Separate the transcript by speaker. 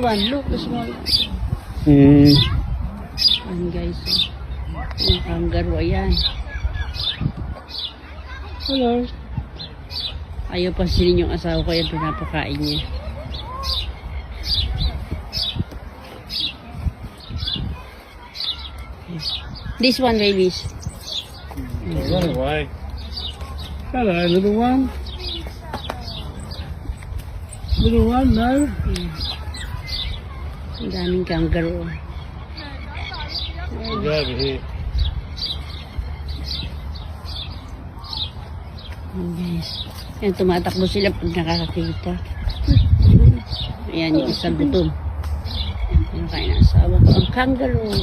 Speaker 1: one. Look, the small one. Ayan guys. Yung kangaroo, ayan. Hello. Ayaw pa silin yung asawa ko, yan pinapakain niya. This one, babies.
Speaker 2: Run away. Hello, little one. Little one, no?
Speaker 1: Ang daming kangaroo.
Speaker 2: Go over here.
Speaker 1: Ayan guys. Ayan, tumatakbo sila pag nakakakita. Ayan, yung isang gutom. Ayan, pinakain ang asawa ko. Ang kangaroo.